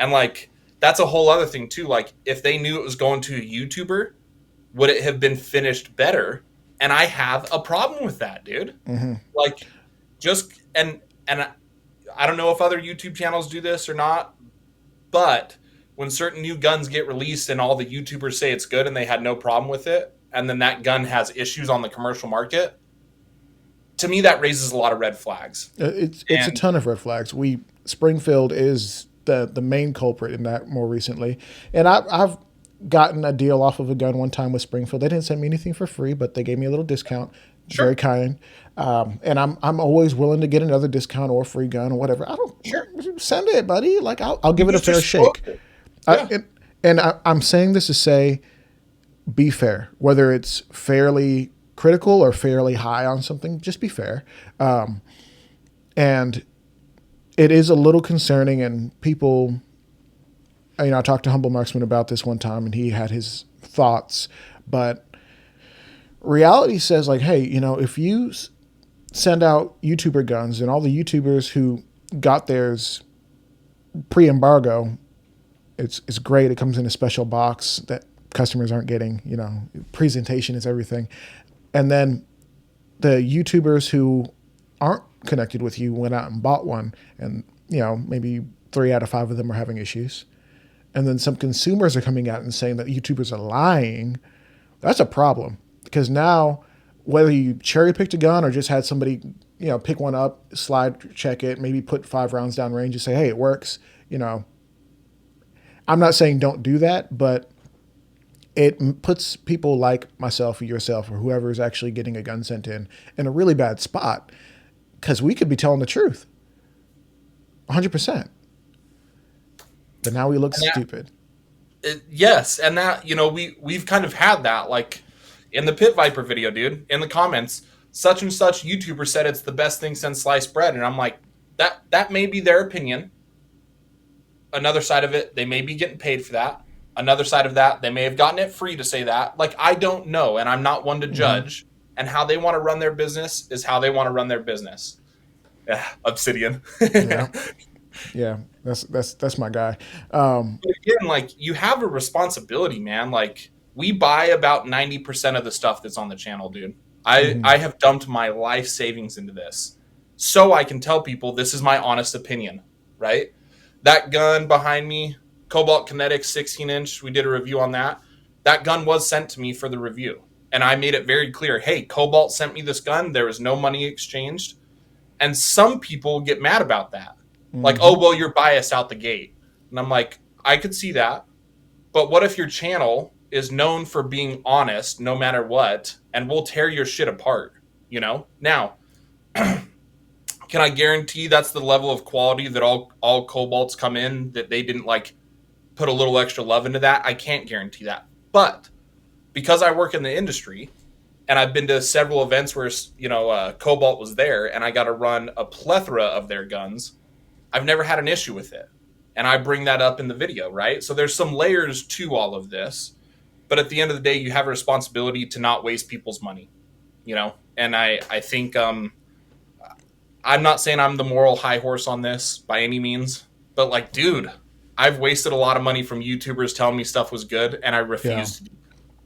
And like, that's a whole other thing too. Like, if they knew it was going to a YouTuber, would it have been finished better? And I have a problem with that, dude. Mm-hmm. Like, just and I don't know if other YouTube channels do this or not, but when certain new guns get released and all the YouTubers say it's good and they had no problem with it, and then that gun has issues on the commercial market, to me that raises a lot of red flags. It's a And ton of red flags. Springfield is the main culprit in that more recently, and I've gotten a deal off of a gun one time with Springfield. They didn't send me anything for free, but they gave me a little discount. Very sure, kind. And I'm always willing to get another discount or a free gun or whatever. I sure, don't send it, buddy. Like I'll give you it a just fair shake. it. I, Yeah, I'm saying this to say, be fair. Whether it's fairly critical or fairly high on something, just be fair. And it is a little concerning, and people, I talked to Humble Marksman about this one time, and he had his thoughts, but reality says, like, hey, if you send out YouTuber guns and all the YouTubers who got theirs pre-embargo, it's great. It comes in a special box that customers aren't getting. Presentation is everything. And then the YouTubers who aren't connected with you went out and bought one, and maybe 3 out of 5 of them are having issues. And then some consumers are coming out and saying that YouTubers are lying. That's a problem, because now, whether you cherry picked a gun or just had somebody pick one up, slide check it, maybe put 5 rounds down range and say, hey, it works. I'm not saying don't do that, but it puts people like myself or yourself or whoever is actually getting a gun sent in a really bad spot, because we could be telling the truth 100%, but now we look and that, stupid. yes, and that we've kind of had that, like in the PitViper video, dude. In the comments, such and such YouTuber said it's the best thing since sliced bread, and I'm like, that may be their opinion. Another side of it, they may be getting paid for that. Another side of that, they may have gotten it free to say that. Like, I don't know, and I'm not one to Mm-hmm. judge. And how they want to run their business is how they want to run their business. Yeah, Obsidian. Yeah, yeah, that's my guy. But again, like, you have a responsibility, man. Like, we buy about 90% of the stuff that's on the channel, dude. Mm-hmm. I have dumped my life savings into this so I can tell people this is my honest opinion, right? That gun behind me, Cobalt Kinetic 16-inch, we did a review on that. That gun was sent to me for the review. And I made it very clear, hey, Cobalt sent me this gun. There was no money exchanged. And some people get mad about that. Like, Mm-hmm. oh, well, you're biased out the gate. And I'm like, I could see that. But what if your channel is known for being honest no matter what, and we'll tear your shit apart, Now, can I guarantee that's the level of quality that all Cobalts come in, that they didn't, like, put a little extra love into that? I can't guarantee that. But because I work in the industry, and I've been to several events where, Cobalt was there, and I got to run a plethora of their guns, I've never had an issue with it. And I bring that up in the video, right? So there's some layers to all of this. But at the end of the day, you have a responsibility to not waste people's money. And I think I'm not saying I'm the moral high horse on this by any means. But, like, dude, I've wasted a lot of money from YouTubers telling me stuff was good, and I Yeah. refuse to do